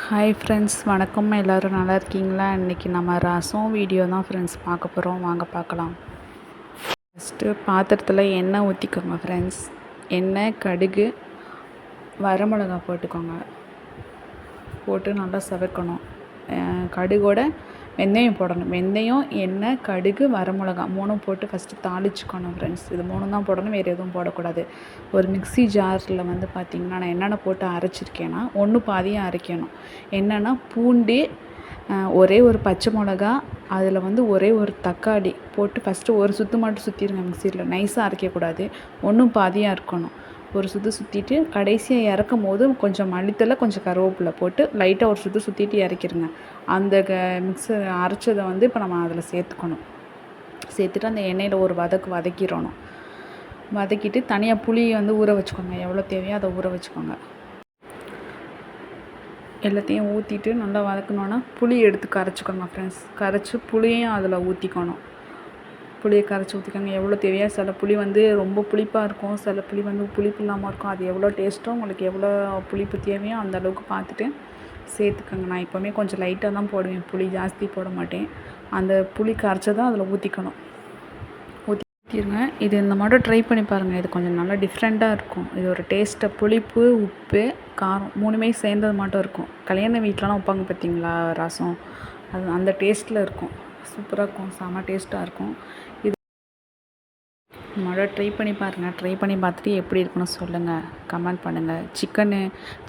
Hi friends, வணக்கம். எல்லோரும் நல்லா இருக்கீங்களா? இன்றைக்கி நம்ம ரசம் வீடியோ தான் ஃப்ரெண்ட்ஸ் பார்க்க போகிறோம். வாங்க பார்க்கலாம். ஃபஸ்ட்டு பாத்திரத்தில் எண்ணெய் ஊற்றிக்கோங்க ஃப்ரெண்ட்ஸ். எண்ணெய், கடுகு, வரமிளகா போட்டுக்கோங்க. போட்டு நல்லா சவக்கணும். கடுகோட வெந்தயம் போடணும். வெந்தயம், எண்ணெய், கடுகு, வரமிளகா 3 போட்டு ஃபஸ்ட்டு தாளிச்சுக்கணும் ஃப்ரெண்ட்ஸ். இது 3 தான் போடணும், வேறு எதுவும் போடக்கூடாது. ஒரு மிக்ஸி ஜாரில் வந்து பார்த்திங்கன்னா நான் என்னென்ன போட்டு அரைச்சிருக்கேன்னா, ஒன்று பாதியாக அரைக்கணும். என்னென்னா பூண்டு, ஒரே ஒரு பச்சை மிளகா, அதில் வந்து ஒரே ஒரு தக்காளி போட்டு ஃபஸ்ட்டு ஒரு சுற்று மட்டும் சுற்றிடுங்க மிக்ஸியில். நைஸாக அரைக்கக்கூடாது, ஒன்றும் பாதியாக இருக்கணும். ஒரு சுற்று சுற்றிட்டு கடைசியாக இறக்கும் போது கொஞ்சம் மல்லித்தலை, கொஞ்சம் கருவேப்பிலை போட்டு லைட்டாக ஒரு சுற்று சுற்றிட்டு இறக்கிடுங்க. அந்த மிக்ஸர் அரைச்சதை வந்து இப்போ நம்ம அதில் சேர்த்துக்கணும். சேர்த்துட்டு அந்த எண்ணெயில் ஒரு வதக்கிடணும். வதக்கிட்டு தனியாக புளியை வந்து ஊற வச்சுக்கோங்க. எவ்வளோ தேவையோ அதை ஊற வச்சுக்கோங்க. எல்லாத்தையும் ஊற்றிட்டு நல்லா வதக்கணுன்னா புளி எடுத்து கரைச்சிக்கோங்க ஃப்ரெண்ட்ஸ். கரைச்சி புளியையும் அதில் ஊற்றிக்கணும். புளியை கரைச்சி ஊற்றிக்கோங்க. எவ்வளோ தேவையோ. சில புளி வந்து ரொம்ப புளிப்பாக இருக்கும், சில புளி வந்து புளிப்பு இல்லாமல் இருக்கும். அது எவ்வளோ டேஸ்ட்டோ உங்களுக்கு எவ்வளோ புளிப்பு தேவையோ அந்த அளவுக்கு பார்த்துட்டு சேர்த்துக்கோங்க. நான் எப்போவுமே கொஞ்சம் லைட்டாக தான் போடுவேன், புளி ஜாஸ்தி போட மாட்டேன். அந்த புளி கரைச்சதை அதில் ஊற்றிக்கணும். ஊற்றிடுங்க. இது இந்த மாதிரி ட்ரை பண்ணி பாருங்கள். இது கொஞ்சம் நல்லா டிஃப்ரெண்ட்டாக இருக்கும். இது ஒரு டேஸ்ட்டை, புளிப்பு, உப்பு, காரம் 3மே சேர்ந்தது மட்டும் இருக்கும். கல்யாண வீட்டிலலாம் வைப்பாங்க பார்த்தீங்களா ரசம், அது அந்த டேஸ்ட்டில் இருக்கும். சூப்பராக இருக்கும், செம்ம டேஸ்ட்டாக இருக்கும். இது முதல்ல ட்ரை பண்ணி பாருங்கள். ட்ரை பண்ணி பார்த்துட்டு எப்படி இருக்குன்னு சொல்லுங்கள், கமெண்ட் பண்ணுங்கள்.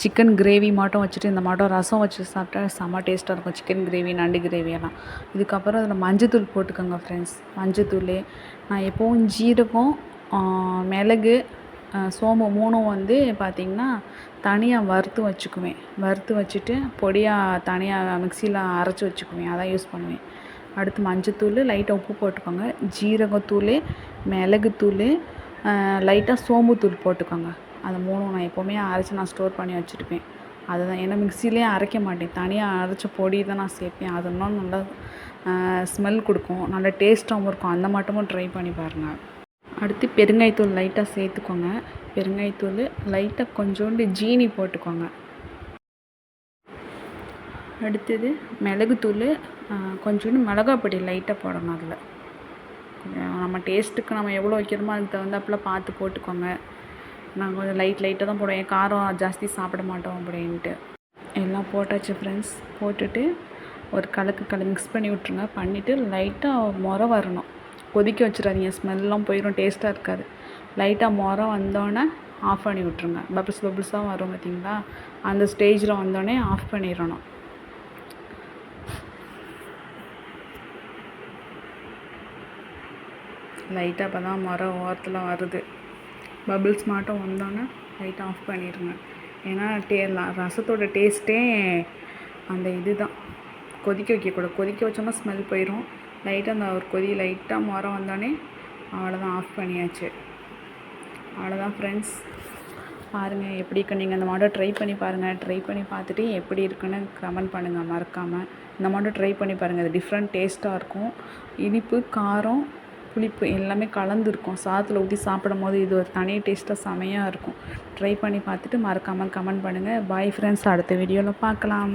சிக்கன் கிரேவி மட்டும் வச்சுட்டு இந்த மட்டும் ரசம் வச்சு சாப்பிட்டா செம்ம டேஸ்ட்டாக இருக்கும். சிக்கன் கிரேவி, நண்டு கிரேவியெல்லாம். இதுக்கப்புறம் அதில் மஞ்சத்தூள் போட்டுக்கோங்க ஃப்ரெண்ட்ஸ். மஞ்சத்தூள் நான் எப்போவும் ஜீரகம், மிளகு, சோம்பு 3ம் வந்து பார்த்திங்கன்னா தனியாக வறுத்து வச்சுக்குவேன். வறுத்து வச்சுட்டு பொடியாக தனியாக மிக்சியில் அரைச்சி வச்சுக்குவேன். அதான் யூஸ் பண்ணுவேன். அடுத்து மஞ்சத்தூள், லைட்டாக உப்பு போட்டுக்கோங்க. ஜீரகத்தூள், மிளகுத்தூள், லைட்டாக சோம்புத்தூள் போட்டுக்கோங்க. அது 3ம் நான் எப்போவுமே அரைச்சி நான் ஸ்டோர் பண்ணி வச்சுருப்பேன். அதுதான், ஏன்னா மிக்சிலே அரைக்க மாட்டேன், தனியாக அரைச்ச பொடி தான் நான் சேர்ப்பேன். அது இன்னும் நல்லா ஸ்மெல் கொடுக்கும், நல்லா டேஸ்ட்டாகவும் இருக்கும். அந்த மட்டுமும் ட்ரை பண்ணி பாருங்கள். அடுத்து பெருங்காயத்தூள் லைட்டாக சேர்த்துக்கோங்க. பெருங்காயத்தூள், லைட்டாக கொஞ்சோண்டு ஜீனி போட்டுக்கோங்க. அடுத்தது மிளகுத்தூள், கொஞ்சோண்டு மிளகாய் பொடி லைட்டாக போடணும். அதில் நம்ம டேஸ்ட்டுக்கு நம்ம எவ்வளோ வைக்கிறோமோ அதுக்கு தகுந்தாப்பில் பார்த்து போட்டுக்கோங்க. நான் கொஞ்சம் லைட்டாக தான் போடுவேன், காரம் ஜாஸ்தி சாப்பிட மாட்டோம் அப்படின்ட்டு. எல்லாம் போட்டாச்சு ஃப்ரெண்ட்ஸ். போட்டுட்டு ஒரு கலக்கு மிக்ஸ் பண்ணி விட்ருங்க. பண்ணிவிட்டு லைட்டாக வரணும். கொதிக்க வச்சிடாதீங்க, ஸ்மெல்லாம் போயிடும், டேஸ்ட்டாக இருக்காது. லைட்டாக வந்தோடனே ஆஃப் பண்ணி விட்ருங்க. பபிள்ஸாக வரும் பார்த்திங்களா, அந்த ஸ்டேஜில் வந்தோடனே ஆஃப் பண்ணிடணும். லைட்டாக இப்போ தான் ஓரத்தில் வருது. பபிள்ஸ் மட்டும் வந்தோன்னே லைட்டாக ஆஃப் பண்ணிடுங்க. ஏன்னா ரசத்தோட டேஸ்ட்டே அந்த இது தான். கொதிக்க வைக்கக்கூடாது. கொதிக்க வச்சோம்னா ஸ்மெல் போயிடும். லைட்டாக அந்த ஒரு லைட்டாக வந்தோடனே அவ்வளோதான், ஆஃப் பண்ணியாச்சு. அவ்வளோதான் ஃப்ரெண்ட்ஸ். பாருங்கள் எப்படி இருக்கு. நீங்கள் இந்த மாடல் ட்ரை பண்ணி பாருங்கள். ட்ரை பண்ணி பார்த்துட்டு எப்படி இருக்குன்னு கமெண்ட் பண்ணுங்கள் மறக்காமல். இந்த மாடல் ட்ரை பண்ணி பாருங்கள். அது டிஃப்ரெண்ட் டேஸ்ட்டாக இருக்கும். இனிப்பு, காரம், புளிப்பு எல்லாமே கலந்துருக்கும். சாதத்தில் ஊற்றி சாப்பிடும் போது இது ஒரு தனி டேஸ்ட்டாக செமையாக இருக்கும். ட்ரை பண்ணி பார்த்துட்டு மறக்காமல் கமெண்ட் பண்ணுங்கள். பாய் ஃப்ரெண்ட்ஸ், அடுத்த வீடியோவில் பார்க்கலாம்.